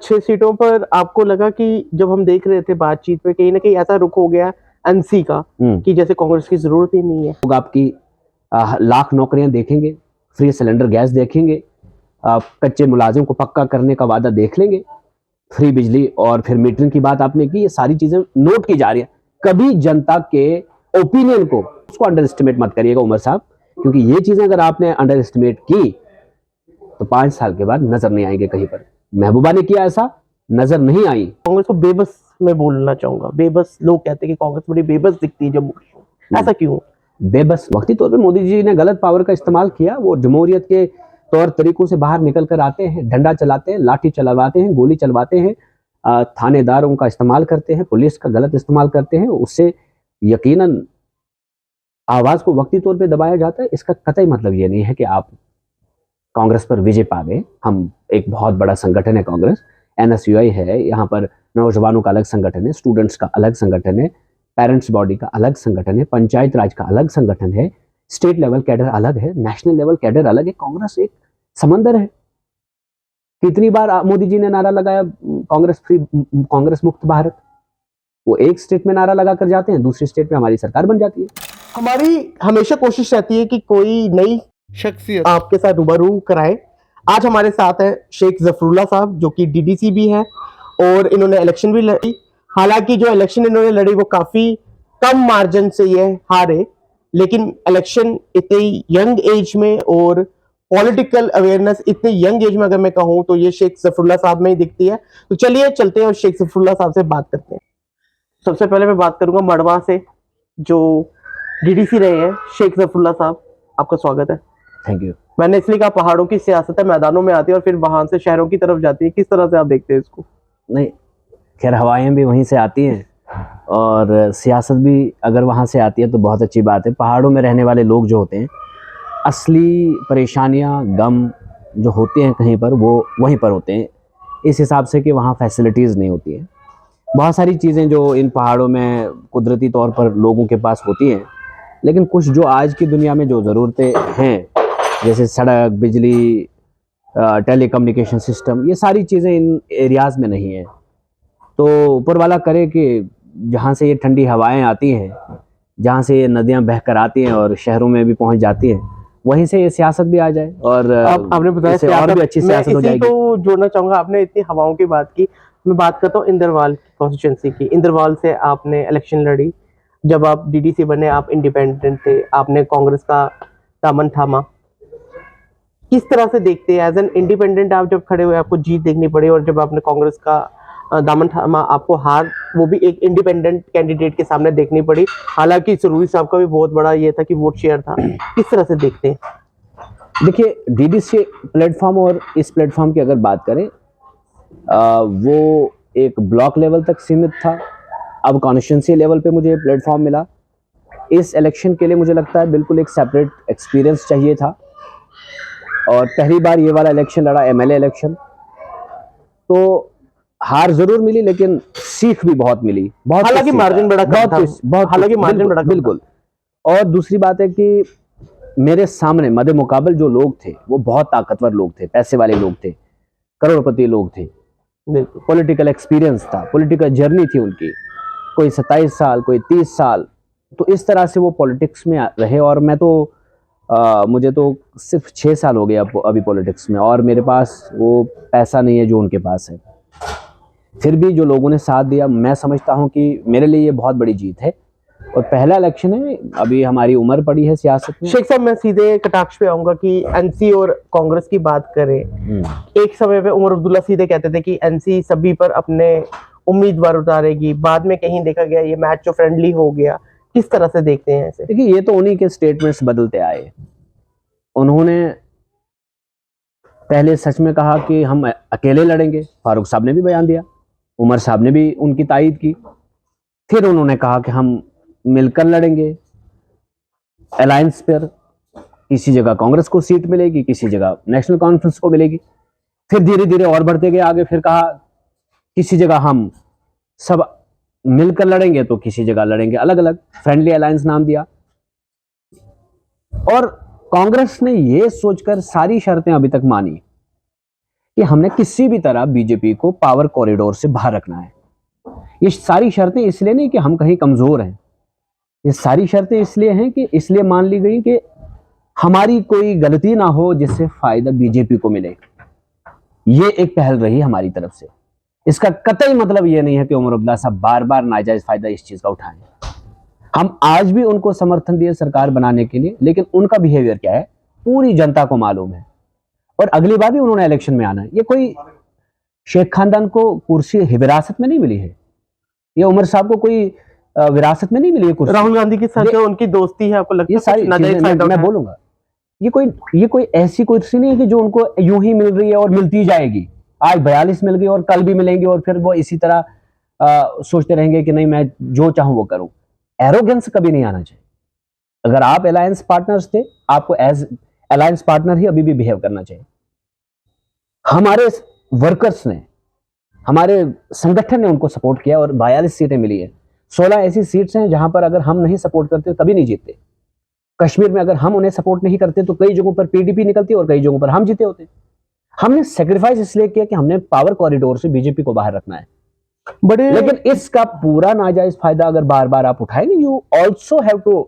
6 सीटों पर आपको लगा कि जब हम देख रहे थे बातचीत में कहीं ना कहीं ऐसा रुख हो गया एनसी का कि जैसे कांग्रेस की जरूरत ही नहीं है। लोग आपकी लाख नौकरियां देखेंगे, फ्री सिलेंडर गैस देखेंगे, कच्चे मुलाजिम को पक्का करने का वादा देख लेंगे, फ्री बिजली और फिर मीटरिंग की बात आपने की। ये सारी चीजें नोट की जा रही है। कभी जनता के ओपिनियन को उसको अंडर एस्टिमेट मत करिएगा उमर साहब, क्योंकि ये चीजें अगर आपने अंडर एस्टिमेट की तो 5 साल के बाद नजर नहीं आएंगे कहीं पर। महबूबा ने किया ऐसा, नजर नहीं आई। कांग्रेस को बेबस में बोलना चाहूंगा, बेबस लोग कहते हैं कि कांग्रेस बड़ी बेबस दिखती है जम्मू कश्मीर, ऐसा क्यों? बेबस वक्ती तौर पे मोदी जी ने गलत पावर का इस्तेमाल किया। वो जमहूरियत के तौर तरीकों से बाहर निकल कर आते हैं, डंडा चलाते हैं, लाठी चलवाते हैं, गोली चलवाते हैं, थानेदारों का इस्तेमाल करते हैं, पुलिस का गलत इस्तेमाल करते हैं। उससे यकीनन आवाज को वक्ती तौर पे दबाया जाता है। इसका कतई मतलब ये नहीं है कि आप कांग्रेस पर विजय पा गए। हम एक बहुत बड़ा संगठन है कांग्रेस, एनएसयूआई है, यहाँ पर नौजवानों का अलग संगठन है, स्टूडेंट्स का अलग संगठन है, पेरेंट्स बॉडी का अलग संगठन है, पंचायत राज का अलग संगठन है, स्टेट लेवल कैडर अलग है, नेशनल लेवल कैडर अलग है। कांग्रेस एक समंदर है। कितनी बार मोदी जी ने नारा लगाया कांग्रेस फ्री, कांग्रेस मुक्त भारत। वो एक स्टेट में नारा लगा कर जाते हैं, दूसरी स्टेट में हमारी सरकार बन जाती है। हमारी हमेशा कोशिश रहती है कि कोई नई शख्सियत आपके साथ रूबरू कराए। आज हमारे साथ है शेख जफरुल्लाह साहब, जो कि डीडीसी भी है और इन्होंने इलेक्शन भी लड़ी। हालांकि जो इलेक्शन इन्होंने लड़ी वो काफी कम मार्जिन से ये हारे, लेकिन इलेक्शन इतनी यंग एज में और पॉलिटिकल अवेयरनेस इतने यंग एज में अगर मैं कहूँ तो ये शेख जफरुल्लाह साहब में ही दिखती है। तो चलिए चलते हैं और शेख जफरुल्लाह साहब से बात करते हैं। सबसे पहले मैं बात करूंगा मड़वा से, जो डीडीसी रहे हैं। शेख जफरुल्लाह साहब, आपका स्वागत है। Thank you. मैंने इसलिए कहा पहाड़ों की सियासत है, मैदानों में आती है और फिर वहां से शहरों की तरफ जाती है। किस तरह से आप देखते हैं इसको? नहीं, खैर हवाएं भी वहीं से आती हैं और सियासत भी अगर वहाँ से आती है तो बहुत अच्छी बात है। पहाड़ों में रहने वाले लोग जो होते हैं, असली परेशानियाँ, गम जो होते हैं कहीं पर, वो वहीं पर होते हैं, इस हिसाब से कि वहाँ फैसिलिटीज़ नहीं होती हैं। बहुत सारी चीज़ें जो इन पहाड़ों में कुदरती तौर पर लोगों के पास होती हैं, लेकिन कुछ जो आज की दुनिया में जो ज़रूरतें हैं, जैसे सड़क, बिजली, टेलीकम्युनिकेशन सिस्टम, ये सारी चीज़ें इन एरियाज़ में नहीं है। तो ऊपर वाला करे कि जहाँ से ये ठंडी हवाएं आती हैं, जहाँ से ये नदियाँ बहकर आती हैं और शहरों में भी पहुँच जाती हैं, वहीं से ये सियासत भी आ जाए और आपने बताया और भी अच्छी सियासत हो जाएगी। तो जोड़ना चाहूंगा, आपने इतनी हवाओं की बात की, मैं बात करता हूँ इंदरवाल कॉन्स्टिट्यूंसी की। इंदरवाल से आपने इलेक्शन लड़ी, जब आप डीडीसी बने आप इंडिपेंडेंट थे, आपने कांग्रेस का दामन थामा। किस तरह से देखते हैं एज एन इंडिपेंडेंट, आप जब खड़े हुए आपको जीत देखनी पड़ी और जब आपने कांग्रेस का दामन थामा, आपको हार वो भी एक इंडिपेंडेंट कैंडिडेट के सामने देखनी पड़ी। हालांकि सरूरी साहब का भी बहुत बड़ा ये था कि वोट शेयर था। किस तरह से देखते हैं? देखिए, डीडीसी प्लेटफॉर्म और इस प्लेटफॉर्म की अगर बात करें, वो एक ब्लॉक लेवल तक सीमित था। अब कॉन्स्टिट्यूंसी लेवल पे मुझे प्लेटफॉर्म मिला। इस इलेक्शन के लिए मुझे लगता है बिल्कुल एक सेपरेट एक्सपीरियंस चाहिए था और पहली बार ये वाला इलेक्शन लड़ा, एमएलए इलेक्शन। तो हार जरूर मिली लेकिन सीख भी बहुत मिली। बहुत हालांकि मार्जिन बड़ा कम था, हालांकि मार्जिन बड़ा बिल्कुल। और दूसरी बात है कि मेरे सामने मदे मुकाबल जो लोग थे वो बहुत ताकतवर लोग थे, पैसे वाले लोग थे, करोड़पति लोग थे, पॉलिटिकल एक्सपीरियंस था, पॉलिटिकल जर्नी थी उनकी। कोई 27 साल, कोई 30 साल, तो इस तरह से वो पॉलिटिक्स में रहे। और मैं तो मुझे तो सिर्फ 6 साल हो गए अभी पॉलिटिक्स में, और मेरे पास वो पैसा नहीं है जो उनके पास है। फिर भी जो लोगों ने साथ दिया, मैं समझता हूं कि मेरे लिए ये बहुत बड़ी जीत है। और पहला इलेक्शन है, अभी हमारी उम्र पड़ी है सियासत में। शेख साहब, मैं सीधे कटाक्ष पे आऊंगा कि एनसी और कांग्रेस की बात करें। एक समय पे उमर अब्दुल्ला सीधे कहते थे कि एनसी सभी पर अपने उम्मीदवार उतारेगी, बाद में कहीं देखा गया ये मैच जो फ्रेंडली हो गया। किस तरह से देखते हैं ऐसे? देखिए, ये तो उन्हीं के स्टेटमेंट्स बदलते आए। उन्होंने पहले सच में कहा कि हम अकेले लड़ेंगे, फारूक साहब ने भी बयान दिया, उमर साहब ने भी उनकी तायीद की। फिर उन्होंने कहा कि हम मिलकर लड़ेंगे अलायंस पर, किसी जगह कांग्रेस को सीट मिलेगी, किसी जगह नेशनल कॉन्फ्रेंस को मिलेगी। फिर धीरे धीरे और बढ़ते गए आगे, फिर कहा किसी जगह हम सब मिलकर लड़ेंगे तो किसी जगह लड़ेंगे अलग अलग, फ्रेंडली अलायंस नाम दिया। और कांग्रेस ने यह सोचकर सारी शर्तें अभी तक मानी कि हमने किसी भी तरह बीजेपी को पावर कॉरिडोर से बाहर रखना है। ये सारी शर्तें इसलिए नहीं कि हम कहीं कमजोर हैं, ये सारी शर्तें इसलिए हैं कि इसलिए मान ली गई कि हमारी कोई गलती ना हो जिससे फायदा बीजेपी को मिले। ये एक पहल रही हमारी तरफ से। इसका कतई मतलब ये नहीं है कि उमर अब्दुल्ला साहब बार बार नाजायज फायदा इस चीज का उठाएं। हम आज भी उनको समर्थन दिए सरकार बनाने के लिए, लेकिन उनका बिहेवियर क्या है पूरी जनता को मालूम है। और अगली बार भी उन्होंने इलेक्शन में आना है। ये कोई शेख खानदान को कुर्सी विरासत में नहीं मिली है, ये उमर साहब को कोई विरासत में नहीं मिली है कुर्सी। राहुल गांधी के साथ जो उनकी दोस्ती है, आपको लगता है ये सारी चीजें मैं बोलूंगा, ये कोई ऐसी कुर्सी नहीं है कि जो उनको यूं ही मिल रही है और मिलती जाएगी। आज 42 मिल गई और कल भी मिलेंगे और फिर वो इसी तरह सोचते रहेंगे कि नहीं मैं जो चाहूं वो करूं। एरोगेंस कभी नहीं आना चाहिए। अगर आप अलायंस पार्टनर्स थे, आपको एज अलायंस पार्टनर ही अभी भी बिहेव करना चाहिए। हमारे वर्कर्स ने, हमारे संगठन ने उनको सपोर्ट किया और 42 सीटें मिली है। 16 ऐसी सीट्स हैं जहां पर अगर हम नहीं सपोर्ट करते कभी नहीं जीतते। कश्मीर में अगर हम उन्हें सपोर्ट नहीं करते तो कई जगहों पर पीडीपी निकलती और कई जगहों पर हम जीते होते। हमने सेक्रीफाइस इसलिए किया कि हमने पावर कॉरिडोर से बीजेपी को बाहर रखना है। लेकिन इसका पूरा नाजायज फायदा अगर बार बार आप उठाएंगे, you also have to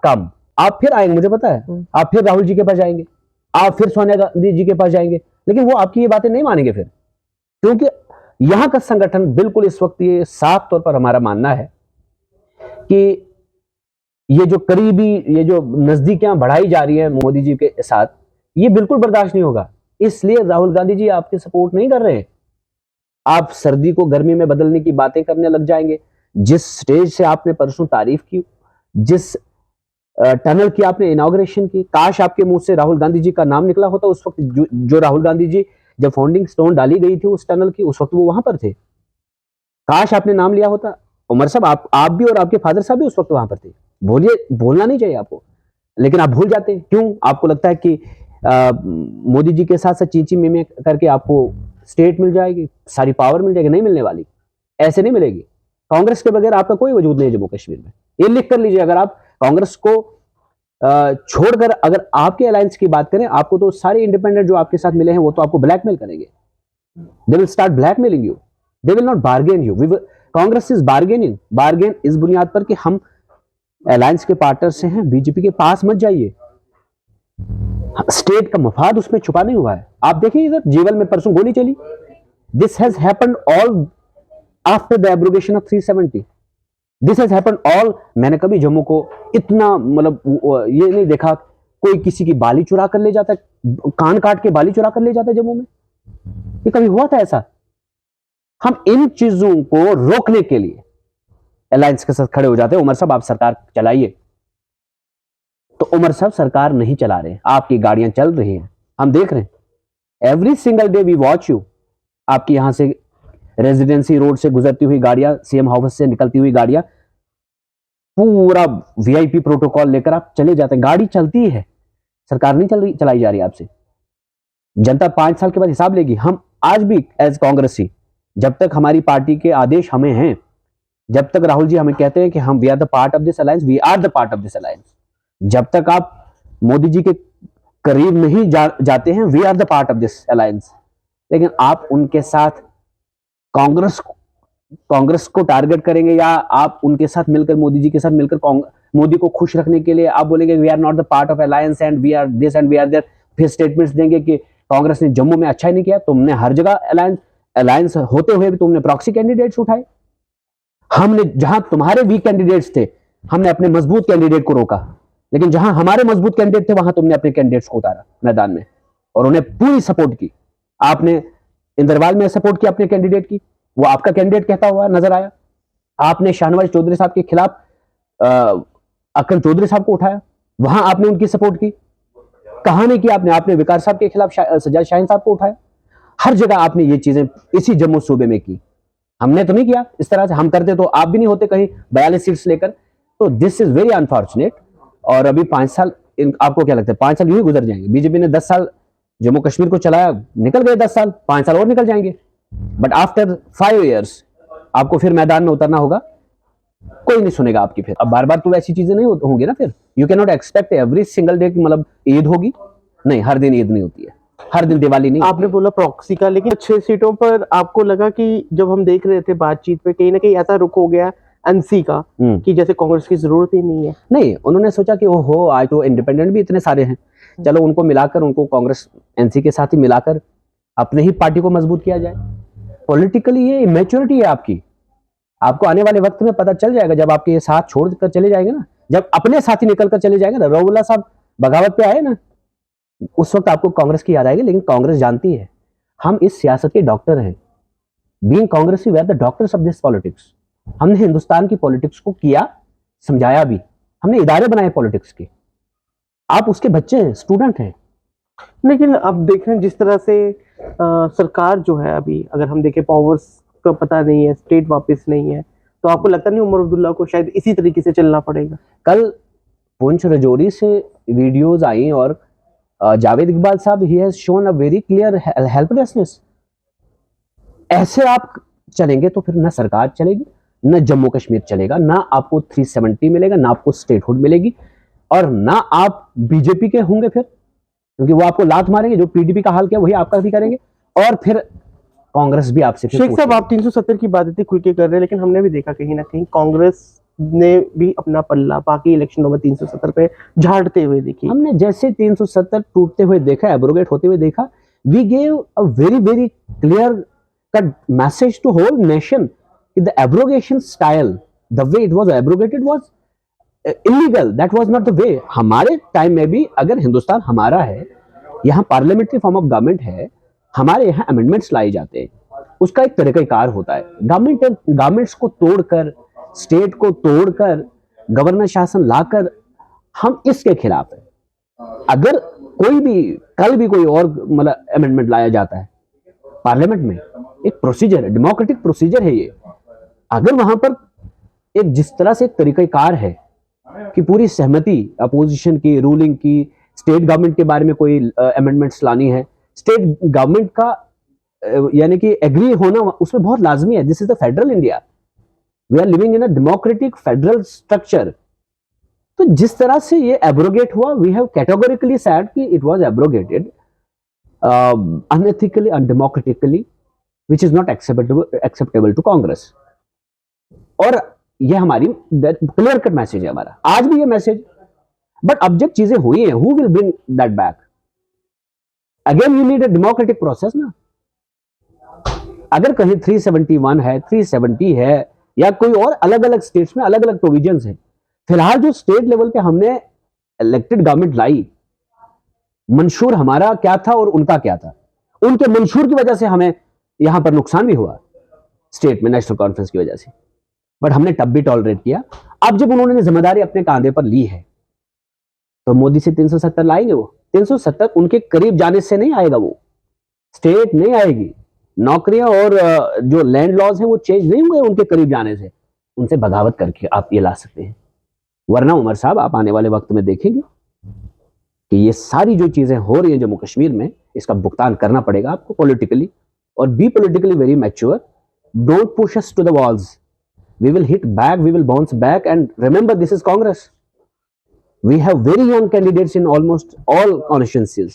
come. आप फिर आएंगे, मुझे पता है, आप फिर राहुल जी के पास जाएंगे, आप फिर सोनिया गांधी जी के पास जाएंगे, लेकिन वो आपकी ये बातें नहीं मानेंगे फिर, क्योंकि यहां का संगठन बिल्कुल इस वक्त ये साफ तौर पर हमारा मानना है कि ये जो करीबी, ये जो नजदीकियां बढ़ाई जा रही है मोदी जी के साथ, ये बिल्कुल बर्दाश्त नहीं होगा। इसलिए राहुल गांधी जी आपके सपोर्ट नहीं कर रहे हैं। आप सर्दी को गर्मी में बदलने की बातें करने लग जाएंगे। जिस स्टेज से आपने परसों तारीफ की, जिस टनल की आपने इनॉग्रेशन की, काश आपके मुंह से राहुल गांधी जी का नाम निकला होता उस वक्त। जो राहुल गांधी जी जब फाउंडिंग स्टोन डाली गई थी उस टनल की, उस वक्त वो वहां पर थे। काश आपने नाम लिया होता। उमर साहब, आप भी और आपके फादर साहब भी उस वक्त वहां पर थे। बोलिए, बोलना नहीं चाहिए आपको, लेकिन आप भूल जाते हैं। क्यों? आपको लगता है कि मोदी जी के साथ साथ चींची मीमे करके आपको स्टेट मिल जाएगी, सारी पावर मिल जाएगी। नहीं मिलने वाली, ऐसे नहीं मिलेगी। कांग्रेस के बगैर आपका कोई वजूद नहीं है जम्मू कश्मीर में। ये लिख कर लीजिए। अगर आप कांग्रेस को छोड़कर अगर आपके अलायंस की बात करें, आपको तो सारे इंडिपेंडेंट जो आपके साथ मिले हैं वो तो आपको ब्लैकमेल करेंगे। They will start blackmailing you, they will not bargain you. Congress is bargaining, bargain इस बुनियाद पर कि हम अलायंस के पार्टनर से हैं, बीजेपी के पास मत जाइए। स्टेट का मफाद उसमें छुपा नहीं हुआ है। आप देखिए इधर जीवल में परसों गोली चली। This has happened all after the abrogation of 370। This has happened all. मैंने कभी जम्मू को इतना मतलब ये नहीं देखा कोई किसी की बाली चुरा कर ले जाता है, कान काट के बाली चुरा कर ले जाता है जम्मू में। ये कभी हुआ था ऐसा? हम इन चीजों को रोकने के लिए अलायंस के साथ खड़े हो जाते हैं। उमर साहब आप सरकार चलाइए, तो उमर साहब सरकार नहीं चला रहे, आपकी गाड़ियां चल रही हैं, हम देख रहे हैं। Every single day we watch you. आपकी यहां से रेजिडेंसी रोड से गुजरती हुई गाड़ियां, सीएम हाउस से निकलती हुई गाड़ियां, पूरा वीआईपी प्रोटोकॉल लेकर आप चले जाते हैं। गाड़ी चलती है, सरकार नहीं चलाई जा रही आपसे। जनता 5 साल के बाद हिसाब लेगी। हम आज भी एज कांग्रेसी, जब तक हमारी पार्टी के आदेश हमें हैं, जब तक राहुल जी हमें कहते हैं कि हम we are the part of this alliance, we are the part of this alliance. जब तक आप मोदी जी के करीब नहीं जाते हैं, we are the part of this alliance. लेकिन आप उनके साथ कांग्रेस को टारगेट करेंगे, या आप उनके साथ मिलकर, मोदी जी के साथ मिलकर मोदी को खुश रखने के लिए आप बोलेंगे we are not the part of alliance and we are this and we are that. फिर स्टेटमेंट्स देंगे कि कांग्रेस ने जम्मू में अच्छा ही नहीं किया, तुमने हर जगह अलायंस होते हुए भी तुमने प्रॉक्सी कैंडिडेट्स उठाए। हमने जहां तुम्हारे वीक कैंडिडेट्स थे, हमने अपने मजबूत कैंडिडेट को रोका, लेकिन जहां हमारे मजबूत कैंडिडेट थे वहां तुमने अपने कैंडिडेट्स को उतारा मैदान में और उन्हें पूरी सपोर्ट की। आपने इंदरवाल में सपोर्ट किया अपने कैंडिडेट की, वो आपका कैंडिडेट कहता हुआ नजर आया। आपने शाहनवाज चौधरी साहब के खिलाफ अकरम चौधरी साहब को उठाया, वहां आपने उनकी सपोर्ट की। कहां नहीं किया आपने विकास साहब के खिलाफ सज्जाद शाहीन साहब को उठाया। हर जगह आपने ये चीजें इसी जम्मू सूबे में की। हमने तो नहीं किया इस तरह से, हम करते तो आप भी नहीं होते कहीं 42 सीट्स लेकर। तो दिस इज वेरी अनफॉर्चुनेट। और अभी 5 साल, आपको क्या लगता है 5 साल यूं ही गुजर जाएंगे? बीजेपी ने 10 साल जम्मू कश्मीर को चलाया, निकल गए 10 साल, 5 साल और निकल जाएंगे। बट आफ्टर 5 years आपको फिर मैदान में उतरना होगा, कोई नहीं सुनेगा आपकी। फिर अब बार बार तो ऐसी चीजें नहीं होंगी ना। फिर you can not expect every single day की मतलब ईद होगी, नहीं, हर दिन ईद नहीं होती है। हर दिन दिवाली नहीं। आपने बोला प्रॉक्सी का, लेकिन 6 सीटों पर आपको लगा कि जब हम देख रहे थे बातचीत में कहीं ना कहीं ऐसा रुख हो गया एनसी का कि जैसे कांग्रेस की जरूरत ही नहीं है? नहीं, उन्होंने सोचा कि वो हो, आज तो इंडिपेंडेंट भी इतने सारे हैं, चलो उनको मिलाकर, उनको कांग्रेस एनसी के साथ ही मिलाकर अपने ही पार्टी को मजबूत किया जाए। पॉलिटिकली ये इमेच्योरिटी है आपकी। आपको आने वाले वक्त में पता चल जाएगा, जब आपके ये साथ छोड़कर चले जाएंगे ना, जब अपने साथी निकल कर चले जाएंगे ना, रउला साहब बगावत पे आए ना, उस वक्त आपको कांग्रेस की याद आएगी। लेकिन कांग्रेस जानती है हम इस सियासत के डॉक्टर हैं। Being Congress we are the doctors of this politics. हमने हिंदुस्तान की पॉलिटिक्स को किया, समझाया भी, हमने इदारे बनाए पॉलिटिक्स के। आप उसके बच्चे हैं, स्टूडेंट हैं। लेकिन अब देख रहे हैं जिस तरह से सरकार जो है, अभी अगर हम देखें पावर्स का पता नहीं है, स्टेट वापस नहीं है, तो आपको लगता नहीं उमर अब्दुल्ला को शायद इसी तरीके से चलना पड़ेगा? कल पुंछ रजौरी से वीडियोज आई और जावेद इकबाल साहब, he has shown a very clear helplessness. ऐसे आप चलेंगे तो फिर ना सरकार चलेगी, ना जम्मू कश्मीर चलेगा, ना आपको 370 मिलेगा, ना आपको स्टेटहुड मिलेगी, और ना आप बीजेपी के होंगे फिर, क्योंकि वो आपको लात मारेंगे। जो पीडीपी का हाल किया वही आपका भी करेंगे, और फिर कांग्रेस भी आपसे फिर शेख साहब, आप 370 की बात इतनी खुल के कर रहे हैं, लेकिन हमने भी देखा कहीं ना कहीं कांग्रेस ने भी अपना पल्ला बाकी इलेक्शनों में 370 पे झाड़ते हुए देखी। हमने जैसे 370 टूटते हुए देखा, एब्रोगेट होते हुए देखा, we gave a very very clear cut message to whole nation कि the abrogation style, the way it was abrogated was illegal, that was not the way. हमारे टाइम में भी अगर हिंदुस्तान हमारा है, यहाँ पार्लियामेंट्री फॉर्म ऑफ गवर्नमेंट है, हमारे यहाँ अमेंडमेंट्स लाए जाते हैं, उसका एक तरीकाकार होता है। गवर्नमेंट्स को तोड़कर, स्टेट को तोड़कर, गवर्नर शासन लाकर, हम इसके खिलाफ है। अगर कोई भी कल भी कोई और मतलब अमेंडमेंट लाया जाता है पार्लियामेंट में, एक प्रोसीजर है, डेमोक्रेटिक प्रोसीजर है ये। अगर वहां पर एक जिस तरह से एक तरीकाकार है कि पूरी सहमति अपोजिशन की, रूलिंग की, स्टेट गवर्नमेंट के बारे में कोई अमेंडमेंट्स लानी है, स्टेट गवर्नमेंट का यानी कि एग्री होना उसमें बहुत लाजमी है। This is the federal India, we are living in a democratic federal structure. तो जिस तरह से ये एब्रोगेट हुआ, वी हैव कैटेगोरिकली सेड कि it was abrogated unethically, undemocratically, which is not acceptable to Congress. और ये हमारी क्लियर कट मैसेज है हमारा, आज भी ये मैसेज। बट अब जब चीजें हुई हैं, who will bring that back? Again you need a democratic process ना। अगर कहीं 371 है, 370 है, या कोई और अलग अलग स्टेट्स में अलग अलग प्रोविजंस है, फिलहाल जो स्टेट लेवल पे हमने इलेक्टेड गवर्नमेंट लाई, मंशूर हमारा क्या था और उनका क्या था। उनके मंशूर की वजह से हमें यहां पर नुकसान भी हुआ स्टेट में, नेशनल कॉन्फ्रेंस की वजह से, बट हमने तब भी टॉलरेट किया। अब जब उन्होंने जिम्मेदारी अपने कांधे पर ली है, तो मोदी से 370 लाएंगे। वो 370 उनके करीब जाने से नहीं आएगा, वो स्टेट नहीं आएगी। नौकरियां और जो लैंड लॉज हैं वो चेंज नहीं होंगे उनके करीब जाने से, उनसे बगावत करके आप ये ला सकते हैं। वरना उमर साहब, आप आने वाले वक्त में देखेंगे कि ये सारी जो चीजें हो रही हैं जम्मू कश्मीर में, इसका भुगतान करना पड़ेगा आपको पॉलिटिकली। और be politically very mature, don't push us to the walls, we will hit back, we will bounce back, and remember, this is Congress. We have very young candidates in almost all constituencies.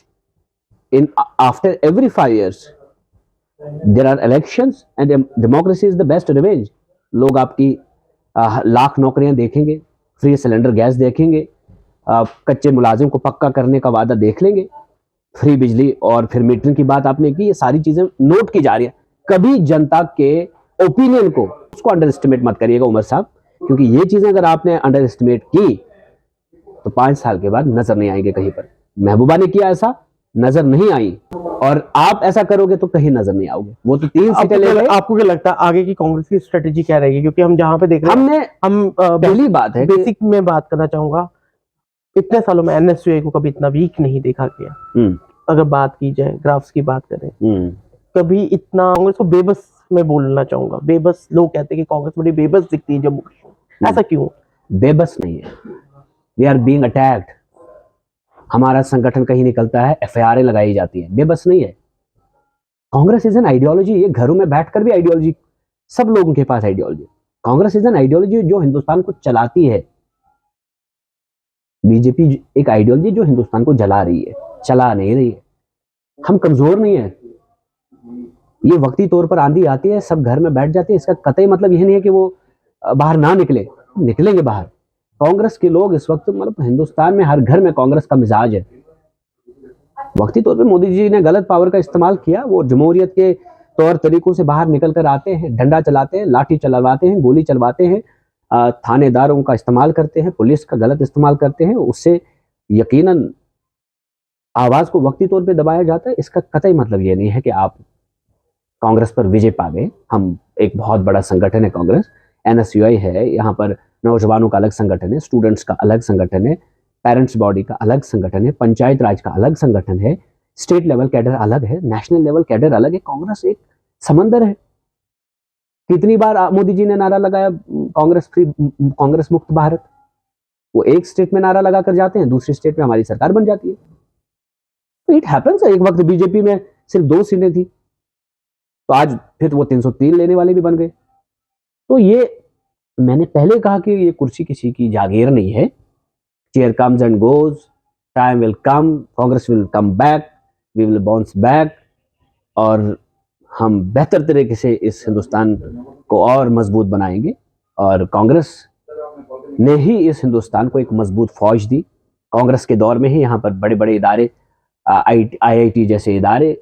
After every 5 years there are elections, and democracy is the best revenge. लोग आपकी लाख नौकरियां देखेंगे, free cylinder gas देखेंगे, कच्चे मुलाजिम को पक्का करने का वादा देख लेंगे, फ्री बिजली, और फिर मीटरिंग की बात आपने की। ये सारी चीजें नोट की जा रही है। कभी जनता के ओपिनियन को, उसको अंडर एस्टिमेट मत करिएगा उमर साहब, क्योंकि ये चीजें अगर आपने अंडर एस्टिमेट की तो 5 साल के बाद नजर नहीं आएंगे कहीं पर। महबूबा ने किया, ऐसा नजर नहीं आई, और आप ऐसा करोगे तो कहीं नजर नहीं आओगे। वो तो 3 सीटें ले गए। आपको क्या लगता है आगे की कांग्रेस की स्ट्रेटेजी क्या रहेगी? क्योंकि हम जहां पे देख रहे हैं, हम पहली बात है, बेसिक में बात करना चाहूंगा, इतने सालों में एनएसयूआई को कभी इतना वीक नहीं देखा गया। अगर बात की जाए, ग्राफ्स की बात करें, कभी इतना कांग्रेस को बेबस में बोलना चाहूंगा, बेबस। लोग कहते हैं कि कांग्रेस बड़ी बेबस दिखती है जम्मू कश्मीर, ऐसा क्यों? बेबस नहीं है, वी आर बीइंग अटैक्ड। हमारा संगठन कहीं निकलता है, एफआईआर लगाई जाती है, बेबस नहीं है। Congress is an ideology. ये घरों में बैठकर भी आइडियोलॉजी, सब लोगों के पास ideology. Congress is an ideology जो हिंदुस्तान को चलाती है। बीजेपी एक आइडियोलॉजी जो हिंदुस्तान को जला रही है, चला नहीं रही है। हम कमजोर नहीं है। ये वक्ती तौर पर आंधी आती है, सब घर में बैठ जाते हैं, इसका कतई मतलब यह नहीं है कि वो बाहर ना निकले, निकलेंगे बाहर। कांग्रेस के लोग इस वक्त मतलब हिंदुस्तान में हर घर में कांग्रेस का मिजाज है। वक्ती तौर पे मोदी जी ने गलत पावर का इस्तेमाल किया। वो जमहूरियत के तौर तरीकों से बाहर निकल कर आते हैं, डंडा चलाते हैं, लाठी चलवाते हैं, गोली चलवाते हैं, थानेदारों का इस्तेमाल करते हैं, पुलिस का गलत इस्तेमाल करते हैं। उससे यकीनन आवाज को वक्ती तौर पे दबाया जाता है। इसका कतई मतलब ये नहीं है कि आप कांग्रेस पर विजय पा गए। हम एक बहुत बड़ा संगठन है कांग्रेस, NSUI है, यहाँ पर नौजवानों का अलग संगठन है, स्टूडेंट्स का अलग संगठन है, पेरेंट्स बॉडी का अलग संगठन है, पंचायत राज का अलग संगठन है, स्टेट लेवल कैडर अलग है, नेशनल लेवल कैडर अलग है। कांग्रेस एक समंदर है। कितनी बार मोदी जी ने नारा लगाया कांग्रेस फ्री, कांग्रेस मुक्त भारत। वो एक स्टेट में नारा लगा कर जाते हैं, दूसरी स्टेट में हमारी सरकार बन जाती है। तो इट हैपेंस। एक वक्त बीजेपी में सिर्फ 2 सीटें थी, तो आज फिर वो 303 लेने वाले भी बन गए। तो ये मैंने पहले कहा कि ये कुर्सी किसी की जागीर नहीं है। Chair comes and goes, time will come, Congress will come back, we will bounce back, और हम बेहतर तरीके से इस हिंदुस्तान को और मजबूत बनाएंगे। और कांग्रेस ने ही इस हिंदुस्तान को एक मजबूत फौज दी। कांग्रेस के दौर में ही यहाँ पर बड़े बड़े इदारे, IIT जैसे इदारे,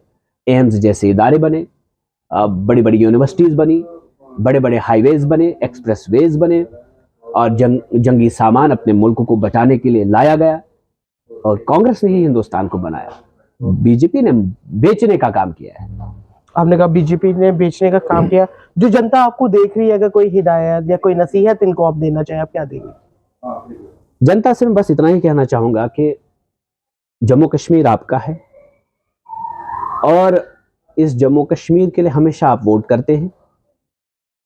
एम्स जैसे इदारे बने, बड़ी बड़ी यूनिवर्सिटीज बनी, बड़े बड़े हाईवेज बने, एक्सप्रेसवेज बने, और जंगी सामान अपने मुल्क को बचाने के लिए लाया गया। और कांग्रेस ने ही हिंदुस्तान को बनाया। बीजेपी ने बेचने का काम किया है। आपने कहा बीजेपी ने बेचने का काम किया। जो जनता आपको देख रही है, अगर कोई हिदायत या कोई नसीहत इनको आप देना चाहें, आप क्या देंगे? जनता से मैं बस इतना ही कहना चाहूंगा कि जम्मू कश्मीर आपका है, और इस जम्मू कश्मीर के लिए हमेशा आप वोट करते हैं,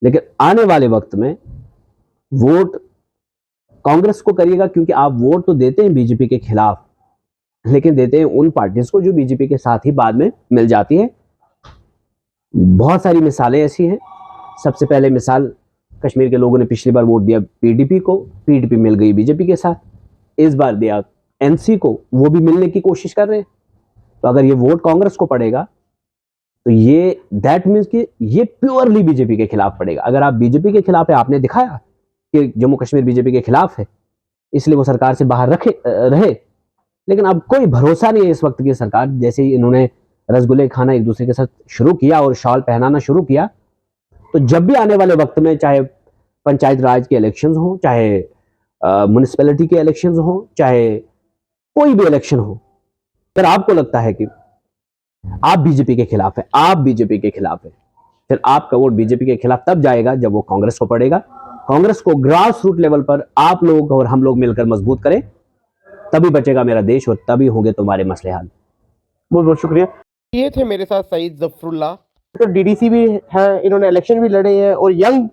लेकिन आने वाले वक्त में वोट कांग्रेस को करिएगा, क्योंकि आप वोट तो देते हैं बीजेपी के खिलाफ, लेकिन देते हैं उन पार्टीज को जो बीजेपी के साथ ही बाद में मिल जाती है। बहुत सारी मिसालें ऐसी हैं। सबसे पहले मिसाल, कश्मीर के लोगों ने पिछली बार वोट दिया PDP को, PDP मिल गई बीजेपी के साथ। इस बार दिया NC को, वो भी मिलने की कोशिश कर रहे हैं। तो अगर ये वोट कांग्रेस को पड़ेगा तो ये दैट मीन्स कि ये प्योरली बीजेपी के खिलाफ पड़ेगा। अगर आप बीजेपी के खिलाफ है, आपने दिखाया कि जम्मू कश्मीर बीजेपी के खिलाफ है, इसलिए वो सरकार से बाहर रहे, लेकिन अब कोई भरोसा नहीं है इस वक्त की सरकार। जैसे ही इन्होंने रसगुल्ले खाना एक दूसरे के साथ शुरू किया और शॉल पहनाना शुरू किया, तो जब भी आने वाले वक्त में चाहे पंचायत राज के इलेक्शंस हो, चाहे म्युनिसिपैलिटी के इलेक्शंस हो, चाहे कोई भी इलेक्शन हो, अगर आपको लगता है कि आप बीजेपी के खिलाफ है, आप बीजेपी के खिलाफ है, फिर आपका वोट बीजेपी के खिलाफ तब जाएगा जब वो कांग्रेस को पड़ेगा। कांग्रेस को ग्रास रूट लेवल पर आप लोग और हम लोग मिलकर मजबूत करें, तभी बचेगा मेरा देश, और तभी होंगे तुम्हारे मसले हल। बहुत बहुत शुक्रिया। ये थे मेरे साथ सईद जफरुल्लाह, तो DDC भी हैं, इन्होंने इलेक्शन भी लड़े हैं, और यंग,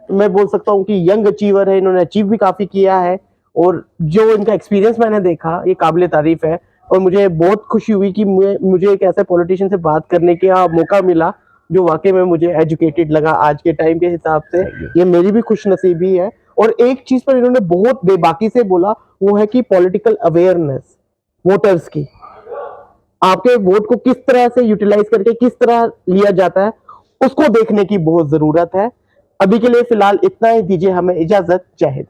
मैं बोल सकता हूँ कि यंग अचीवर है, इन्होंने अचीव भी काफ़ी किया है, और जो इनका एक्सपीरियंस मैंने देखा ये काबिल तारीफ है। और मुझे बहुत खुशी हुई कि मुझे एक ऐसे पॉलिटिशियन से बात करने का मौका मिला जो वाकई में मुझे एजुकेटेड लगा आज के टाइम के हिसाब से। ये मेरी भी खुशनसीबी है। और एक चीज़ पर इन्होंने बहुत बेबाकी से बोला, वो है कि पॉलिटिकल अवेयरनेस वोटर्स की, आपके वोट को किस तरह से यूटिलाइज करके किस तरह लिया जाता है, उसको देखने की बहुत जरूरत है। अभी के लिए फिलहाल इतना ही, दीजिए हमें इजाजत। जय हिंद।